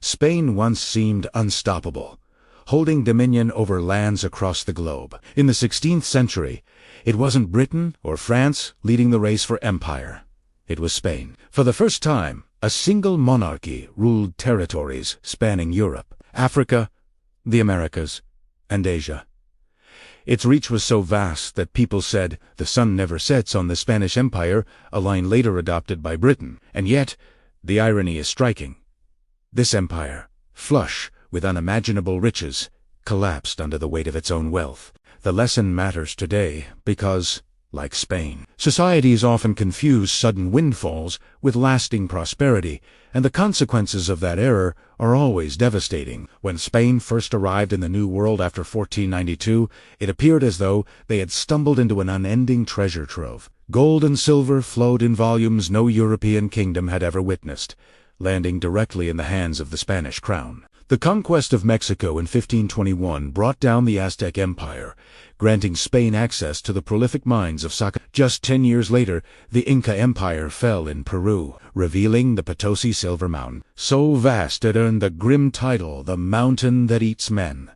Spain once seemed unstoppable, holding dominion over lands across the globe. In the 16th century, it wasn't Britain or France leading the race for empire. It was Spain. For the first time, a single monarchy ruled territories spanning Europe, Africa, the Americas, and Asia. Its reach was so vast that people said, "The sun never sets on the Spanish Empire," a line later adopted by Britain. And yet, the irony is striking. This empire, flush with unimaginable riches, collapsed under the weight of its own wealth. The lesson matters today because, like Spain, societies often confuse sudden windfalls with lasting prosperity, and the consequences of that error are always devastating. When Spain first arrived in the New World after 1492, it appeared as though they had stumbled into an unending treasure trove. Gold and silver flowed in volumes no European kingdom had ever witnessed, landing directly in the hands of the Spanish crown. The conquest of Mexico in 1521 brought down the Aztec Empire, granting Spain access to the prolific mines of Saca. Just 10 years later, the Inca Empire fell in Peru, revealing the Potosi Silver Mountain. So vast it earned the grim title, the mountain that eats men.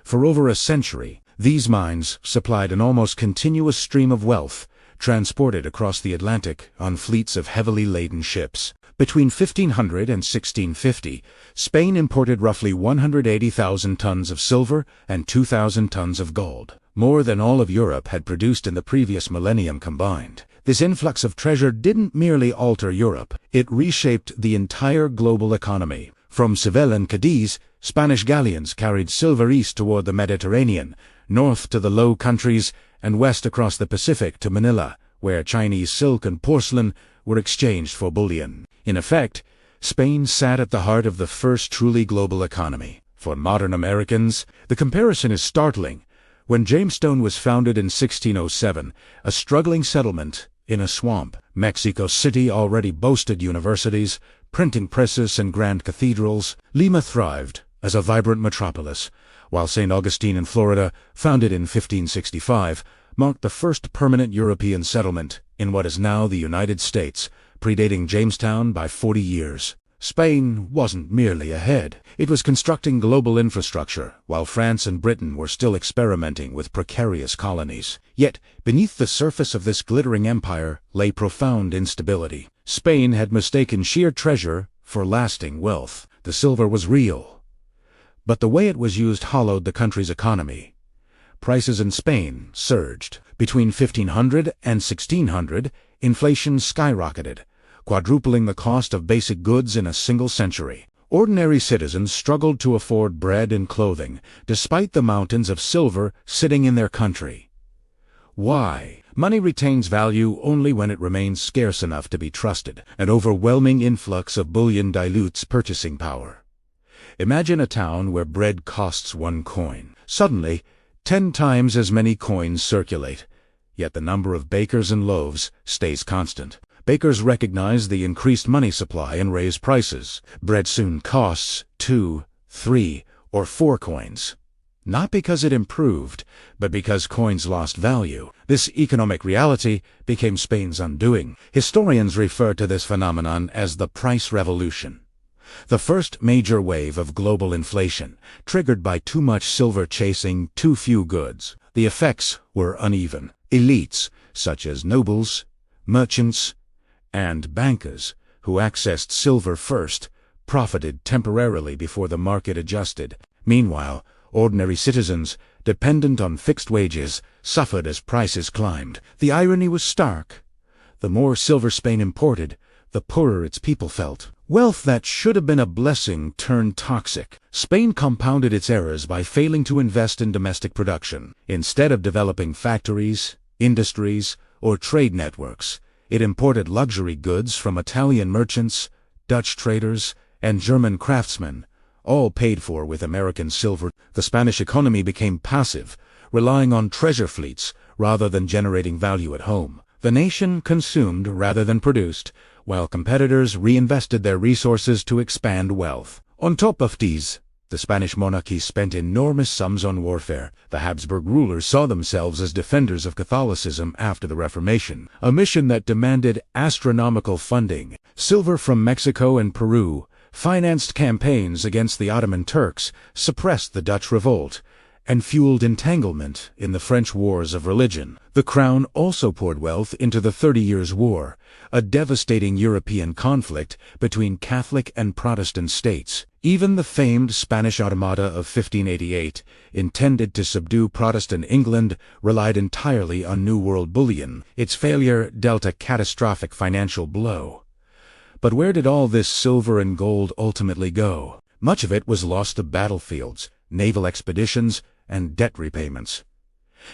For over a century, these mines supplied an almost continuous stream of wealth, transported across the Atlantic on fleets of heavily laden ships. Between 1500 and 1650, Spain imported roughly 180,000 tons of silver and 2,000 tons of gold, more than all of Europe had produced in the previous millennium combined. This influx of treasure didn't merely alter Europe, it reshaped the entire global economy. From Seville and Cadiz, Spanish galleons carried silver east toward the Mediterranean, north to the Low Countries, and west across the Pacific to Manila, where Chinese silk and porcelain were exchanged for bullion. In effect, Spain sat at the heart of the first truly global economy. For modern Americans, the comparison is startling. When Jamestown was founded in 1607, a struggling settlement in a swamp, Mexico City already boasted universities, printing presses, and grand cathedrals. Lima thrived as a vibrant metropolis, while St. Augustine in Florida, founded in 1565, marked the first permanent European settlement in what is now the United States, predating Jamestown by 40 years. Spain wasn't merely ahead. It was constructing global infrastructure, while France and Britain were still experimenting with precarious colonies. Yet, beneath the surface of this glittering empire lay profound instability. Spain had mistaken sheer treasure for lasting wealth. The silver was real, but the way it was used hollowed the country's economy. Prices in Spain surged. Between 1500 and 1600, inflation skyrocketed, quadrupling the cost of basic goods in a single century. Ordinary citizens struggled to afford bread and clothing, despite the mountains of silver sitting in their country. Why? Money retains value only when it remains scarce enough to be trusted. An overwhelming influx of bullion dilutes purchasing power. Imagine a town where bread costs 1 coin. Suddenly, 10 times as many coins circulate, yet the number of bakers and loaves stays constant. Bakers recognize the increased money supply and raise prices. Bread soon costs 2, 3, or 4 coins. Not because it improved, but because coins lost value. This economic reality became Spain's undoing. Historians refer to this phenomenon as the price revolution. The first major wave of global inflation, triggered by too much silver chasing too few goods. The effects were uneven. Elites, such as nobles, merchants, and bankers, who accessed silver first, profited temporarily before the market adjusted. Meanwhile, ordinary citizens, dependent on fixed wages, suffered as prices climbed. The irony was stark. The more silver Spain imported, the poorer its people felt. Wealth that should have been a blessing turned toxic. Spain compounded its errors by failing to invest in domestic production. Instead of developing factories, industries, or trade networks, it imported luxury goods from Italian merchants, Dutch traders, and German craftsmen, all paid for with American silver. The Spanish economy became passive, relying on treasure fleets rather than generating value at home. The nation consumed rather than produced, while competitors reinvested their resources to expand wealth. On top of these, the Spanish monarchy spent enormous sums on warfare. The Habsburg rulers saw themselves as defenders of Catholicism after the Reformation, a mission that demanded astronomical funding. Silver from Mexico and Peru financed campaigns against the Ottoman Turks, suppressed the Dutch revolt, and fueled entanglement in the French wars of religion. The Crown also poured wealth into the 30 Years' War, a devastating European conflict between Catholic and Protestant states. Even the famed Spanish Armada of 1588, intended to subdue Protestant England, relied entirely on New World bullion. Its failure dealt a catastrophic financial blow. But where did all this silver and gold ultimately go? Much of it was lost to battlefields, naval expeditions, and debt repayments.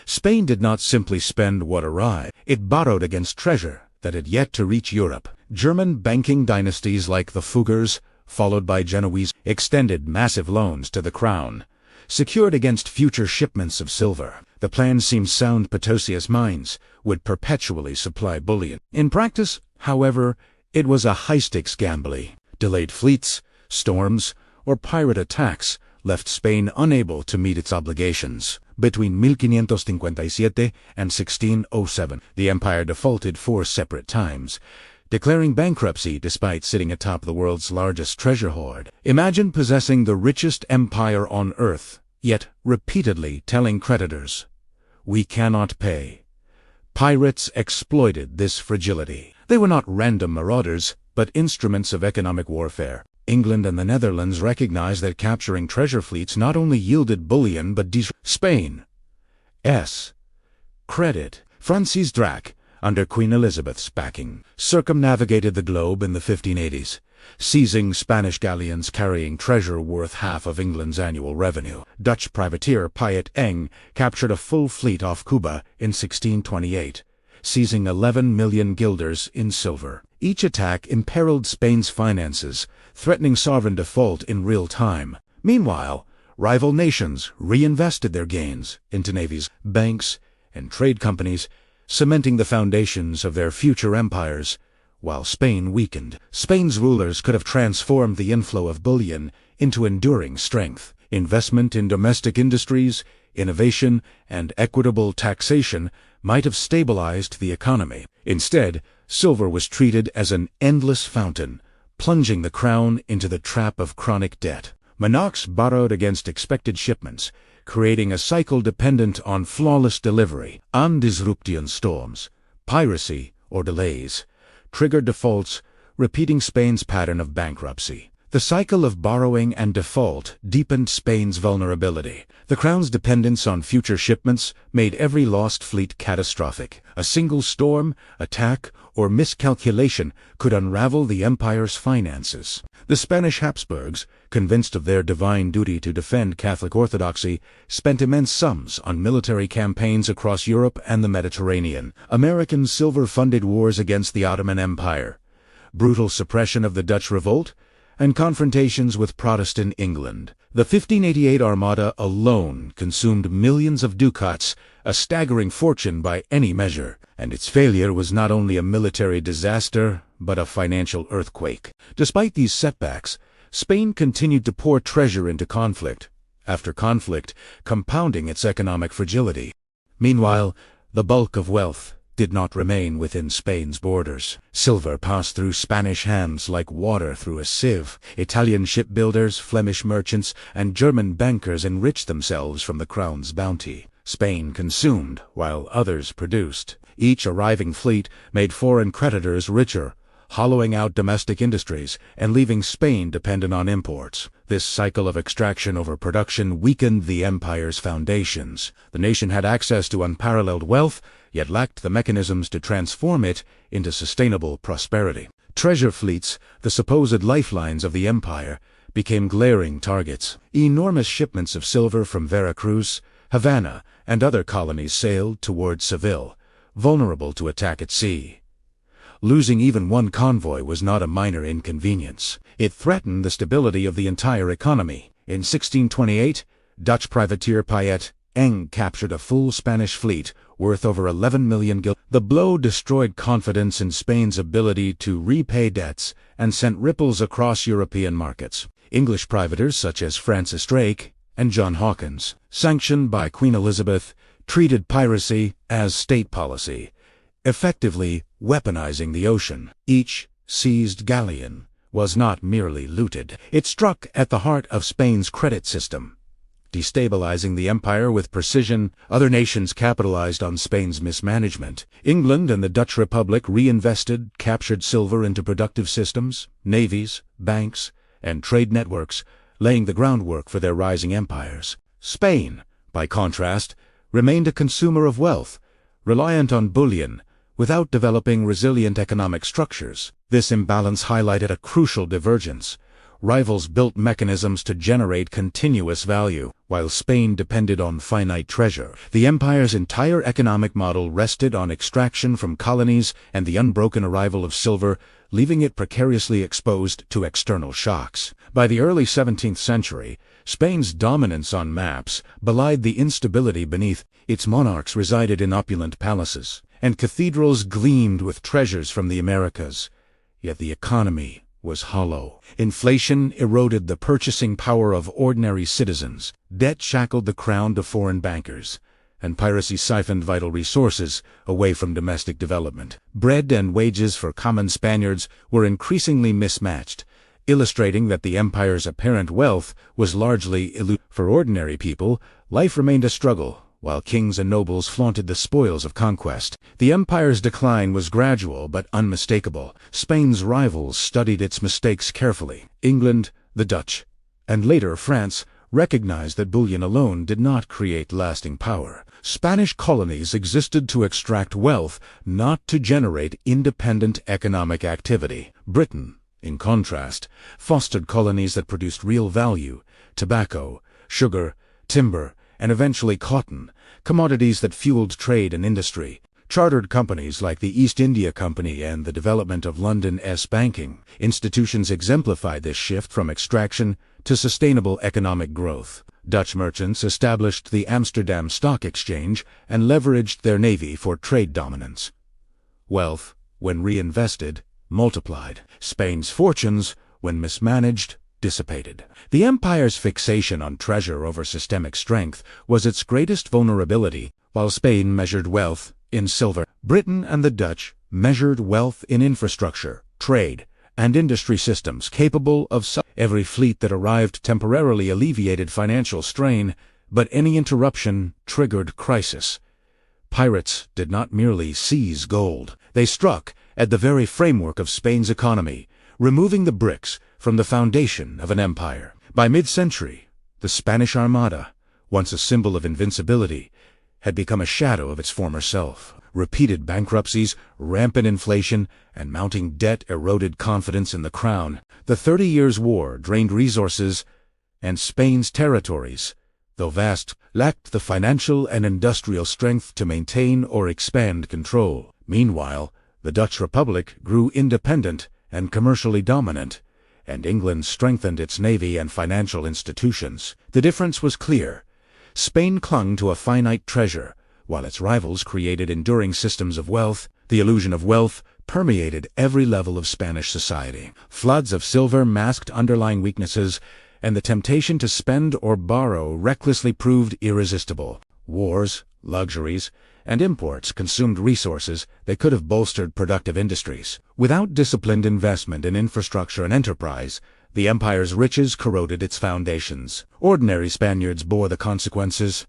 Spain did not simply spend what arrived. It borrowed against treasure that had yet to reach Europe. German banking dynasties like the Fuggers, followed by Genoese, extended massive loans to the Crown, secured against future shipments of silver. The plan seemed sound. Potosius mines would perpetually supply bullion. In practice, however, it was a high-stakes gamble. Delayed fleets, storms, or pirate attacks left Spain unable to meet its obligations. Between 1557 and 1607, the empire defaulted 4 separate times, declaring bankruptcy despite sitting atop the world's largest treasure hoard. Imagine possessing the richest empire on earth, yet repeatedly telling creditors, "We cannot pay." Pirates exploited this fragility. They were not random marauders, but instruments of economic warfare. England and the Netherlands recognized that capturing treasure fleets not only yielded bullion but Spain's credit. Francis Drake, under Queen Elizabeth's backing, circumnavigated the globe in the 1580s, seizing Spanish galleons carrying treasure worth half of England's annual revenue. Dutch privateer Piet Eng captured a full fleet off Cuba in 1628, seizing 11 million guilders in silver. Each attack imperiled Spain's finances, threatening sovereign default in real time. Meanwhile, rival nations reinvested their gains into navies, banks, and trade companies, cementing the foundations of their future empires. While Spain weakened, Spain's rulers could have transformed the inflow of bullion into enduring strength. Investment in domestic industries, innovation, and equitable taxation might have stabilized the economy. Instead, silver was treated as an endless fountain, plunging the Crown into the trap of chronic debt. Monarchs borrowed against expected shipments, creating a cycle dependent on flawless delivery. Undisruption storms, piracy, or delays triggered defaults, repeating Spain's pattern of bankruptcy. The cycle of borrowing and default deepened Spain's vulnerability. The Crown's dependence on future shipments made every lost fleet catastrophic. A single storm, attack, or miscalculation could unravel the empire's finances. The Spanish Habsburgs, convinced of their divine duty to defend Catholic orthodoxy, spent immense sums on military campaigns across Europe and the Mediterranean. American silver-funded wars against the Ottoman Empire, brutal suppression of the Dutch revolt, and confrontations with Protestant England. The 1588 Armada alone consumed millions of ducats, a staggering fortune by any measure, and its failure was not only a military disaster, but a financial earthquake. Despite these setbacks, Spain continued to pour treasure into conflict after conflict, compounding its economic fragility. Meanwhile, the bulk of wealth did not remain within Spain's borders. Silver passed through Spanish hands like water through a sieve. Italian shipbuilders, Flemish merchants, and German bankers enriched themselves from the Crown's bounty. Spain consumed, while others produced. Each arriving fleet made foreign creditors richer, hollowing out domestic industries and leaving Spain dependent on imports. This cycle of extraction over production weakened the empire's foundations. The nation had access to unparalleled wealth, yet lacked the mechanisms to transform it into sustainable prosperity. Treasure fleets, the supposed lifelines of the empire, became glaring targets. Enormous shipments of silver from Veracruz, Havana, and other colonies sailed toward Seville, vulnerable to attack at sea. Losing even one convoy was not a minor inconvenience. It threatened the stability of the entire economy. In 1628, Dutch privateer Piet Eng captured a full Spanish fleet worth over 11 million guilders. The blow destroyed confidence in Spain's ability to repay debts and sent ripples across European markets. English privateers such as Francis Drake and John Hawkins, sanctioned by Queen Elizabeth, treated piracy as state policy, effectively weaponizing the ocean. Each seized galleon was not merely looted. It struck at the heart of Spain's credit system, destabilizing the empire with precision. Other nations capitalized on Spain's mismanagement. England and the Dutch Republic reinvested captured silver into productive systems, navies, banks, and trade networks, laying the groundwork for their rising empires. Spain, by contrast, remained a consumer of wealth, reliant on bullion, without developing resilient economic structures. This imbalance highlighted a crucial divergence. Rivals built mechanisms to generate continuous value, while Spain depended on finite treasure. The empire's entire economic model rested on extraction from colonies and the unbroken arrival of silver, leaving it precariously exposed to external shocks. By the early 17th century, Spain's dominance on maps belied the instability beneath. Its monarchs resided in opulent palaces, and cathedrals gleamed with treasures from the Americas. Yet the economy was hollow. Inflation eroded the purchasing power of ordinary citizens, debt shackled the crown to foreign bankers, and piracy siphoned vital resources away from domestic development. Bread and wages for common Spaniards were increasingly mismatched, illustrating that the empire's apparent wealth was largely elusive. For ordinary people, life remained a struggle, while kings and nobles flaunted the spoils of conquest. The empire's decline was gradual but unmistakable. Spain's rivals studied its mistakes carefully. England, the Dutch, and later France recognized that bullion alone did not create lasting power. Spanish colonies existed to extract wealth, not to generate independent economic activity. Britain, in contrast, fostered colonies that produced real value: tobacco, sugar, timber, and eventually cotton, commodities that fueled trade and industry. Chartered companies like the East India Company and the development of London's banking institutions exemplified this shift from extraction to sustainable economic growth. Dutch merchants established the Amsterdam Stock Exchange and leveraged their navy for trade dominance. Wealth, when reinvested, multiplied. Spain's fortunes, when mismanaged, dissipated. The empire's fixation on treasure over systemic strength was its greatest vulnerability. While Spain measured wealth in silver, Britain and the Dutch measured wealth in infrastructure, trade, and industry systems capable of every fleet that arrived temporarily alleviated financial strain, but any interruption triggered crisis. Pirates did not merely seize gold. They struck at the very framework of Spain's economy, removing the bricks from the foundation of an empire. By mid-century, the Spanish Armada, once a symbol of invincibility, had become a shadow of its former self. Repeated bankruptcies, rampant inflation, and mounting debt eroded confidence in the crown. The 30 Years' War drained resources, and Spain's territories, though vast, lacked the financial and industrial strength to maintain or expand control. Meanwhile, the Dutch Republic grew independent and commercially dominant, and England strengthened its navy and financial institutions. The difference was clear. Spain clung to a finite treasure, while its rivals created enduring systems of wealth. The illusion of wealth permeated every level of Spanish society. Floods of silver masked underlying weaknesses, and the temptation to spend or borrow recklessly proved irresistible. Wars, luxuries, and imports consumed resources that could have bolstered productive industries. Without disciplined investment in infrastructure and enterprise, the empire's riches corroded its foundations. Ordinary Spaniards bore the consequences.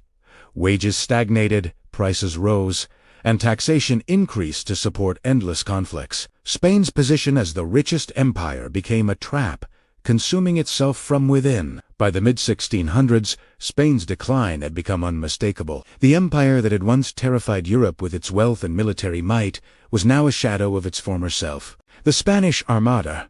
Wages stagnated, prices rose, and taxation increased to support endless conflicts. Spain's position as the richest empire became a trap, consuming itself from within. By the mid-1600s, Spain's decline had become unmistakable. The empire that had once terrified Europe with its wealth and military might was now a shadow of its former self. The Spanish Armada,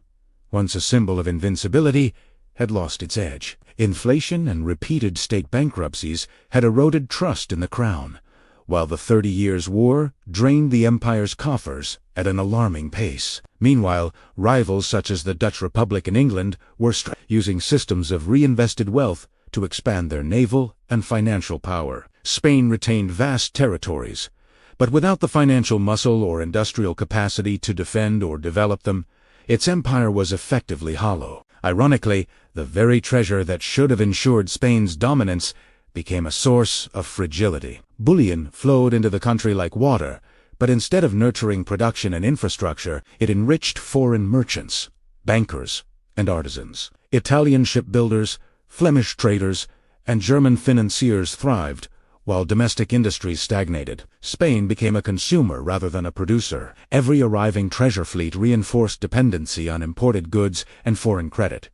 once a symbol of invincibility, had lost its edge. Inflation and repeated state bankruptcies had eroded trust in the crown, while the 30 Years' War drained the empire's coffers at an alarming pace. Meanwhile, rivals such as the Dutch Republic and England were using systems of reinvested wealth to expand their naval and financial power. Spain retained vast territories, but without the financial muscle or industrial capacity to defend or develop them, its empire was effectively hollow. Ironically, the very treasure that should have ensured Spain's dominance became a source of fragility. Bullion flowed into the country like water, but instead of nurturing production and infrastructure, it enriched foreign merchants, bankers, and artisans. Italian shipbuilders, Flemish traders, and German financiers thrived, while domestic industries stagnated. Spain became a consumer rather than a producer. Every arriving treasure fleet reinforced dependency on imported goods and foreign credit,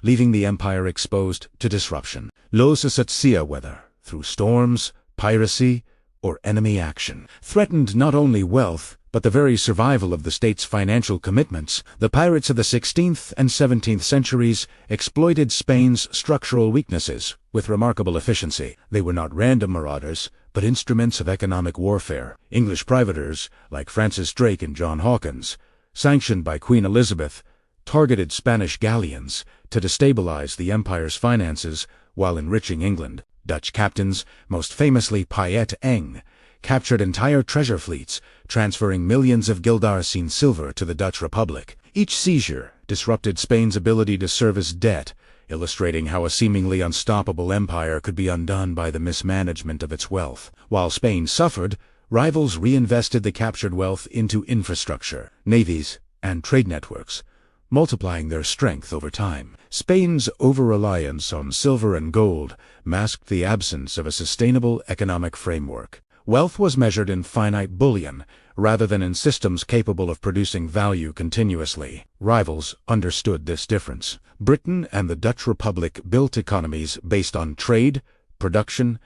leaving the empire exposed to disruption. Los Asetsia, whether through storms, piracy, or enemy action, threatened not only wealth, but the very survival of the state's financial commitments. The pirates of the 16th and 17th centuries exploited Spain's structural weaknesses with remarkable efficiency. They were not random marauders, but instruments of economic warfare. English privateers, like Francis Drake and John Hawkins, sanctioned by Queen Elizabeth, targeted Spanish galleons to destabilize the empire's finances while enriching England. Dutch captains, most famously Piet Eng, captured entire treasure fleets, transferring millions of guildarcine silver to the Dutch Republic. Each seizure disrupted Spain's ability to service debt, illustrating how a seemingly unstoppable empire could be undone by the mismanagement of its wealth. While Spain suffered, rivals reinvested the captured wealth into infrastructure, navies, and trade networks, multiplying their strength over time. Spain's over-reliance on silver and gold masked the absence of a sustainable economic framework. Wealth was measured in finite bullion, rather than in systems capable of producing value continuously. Rivals understood this difference. Britain and the Dutch Republic built economies based on trade, production,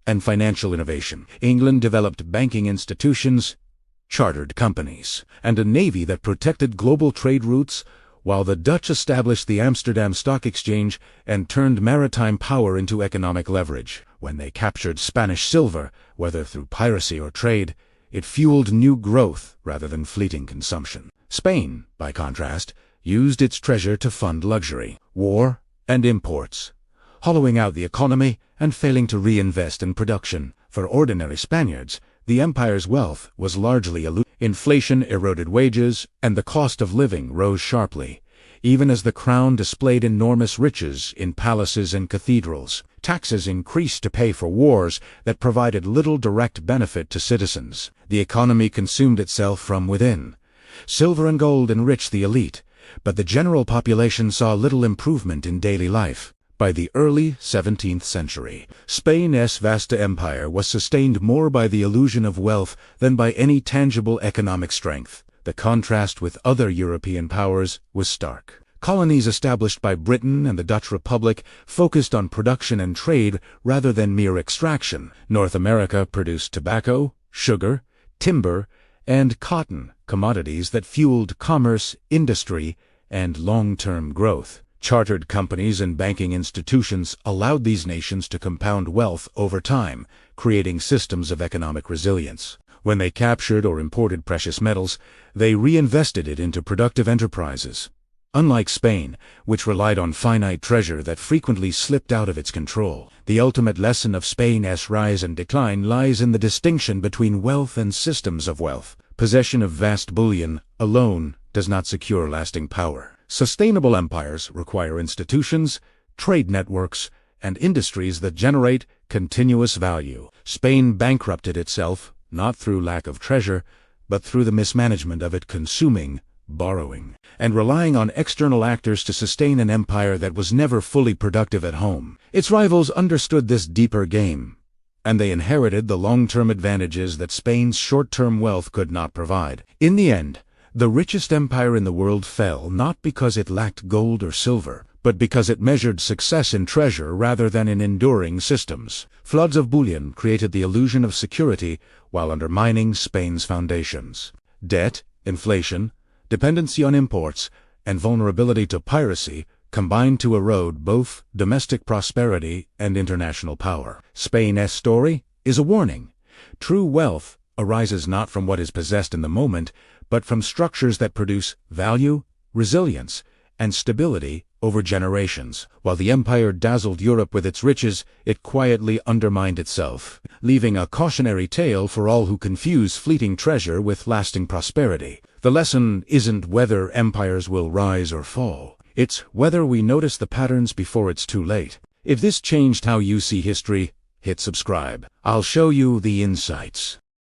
and financial innovation. England developed banking institutions, chartered companies, and a navy that protected global trade routes, while the Dutch established the Amsterdam Stock Exchange and turned maritime power into economic leverage. When they captured Spanish silver, whether through piracy or trade, it fueled new growth rather than fleeting consumption. Spain, by contrast, used its treasure to fund luxury, war, and imports, hollowing out the economy and failing to reinvest in production. For ordinary Spaniards, the empire's wealth was largely elusive. Inflation eroded wages, and the cost of living rose sharply, even as the crown displayed enormous riches in palaces and cathedrals. Taxes increased to pay for wars that provided little direct benefit to citizens. The economy consumed itself from within. Silver and gold enriched the elite, but the general population saw little improvement in daily life. By the early 17th century, Spain's vast empire was sustained more by the illusion of wealth than by any tangible economic strength. The contrast with other European powers was stark. Colonies established by Britain and the Dutch Republic focused on production and trade rather than mere extraction. North America produced tobacco, sugar, timber, and cotton, commodities that fueled commerce, industry, and long-term growth. Chartered companies and banking institutions allowed these nations to compound wealth over time, creating systems of economic resilience. When they captured or imported precious metals, they reinvested it into productive enterprises. Unlike Spain, which relied on finite treasure that frequently slipped out of its control, the ultimate lesson of Spain's rise and decline lies in the distinction between wealth and systems of wealth. Possession of vast bullion alone does not secure lasting power. Sustainable empires require institutions, trade networks, and industries that generate continuous value. Spain bankrupted itself, not through lack of treasure, but through the mismanagement of it, consuming, borrowing, and relying on external actors to sustain an empire that was never fully productive at home. Its rivals understood this deeper game, and they inherited the long-term advantages that Spain's short-term wealth could not provide. In the end, the richest empire in the world fell not because it lacked gold or silver, but because it measured success in treasure rather than in enduring systems. Floods of bullion created the illusion of security while undermining Spain's foundations. Debt, inflation, dependency on imports, and vulnerability to piracy combined to erode both domestic prosperity and international power. Spain's story is a warning. True wealth arises not from what is possessed in the moment, but from structures that produce value, resilience, and stability over generations. While the empire dazzled Europe with its riches, it quietly undermined itself, leaving a cautionary tale for all who confuse fleeting treasure with lasting prosperity. The lesson isn't whether empires will rise or fall. It's whether we notice the patterns before it's too late. If this changed how you see history, hit subscribe. I'll show you the insights.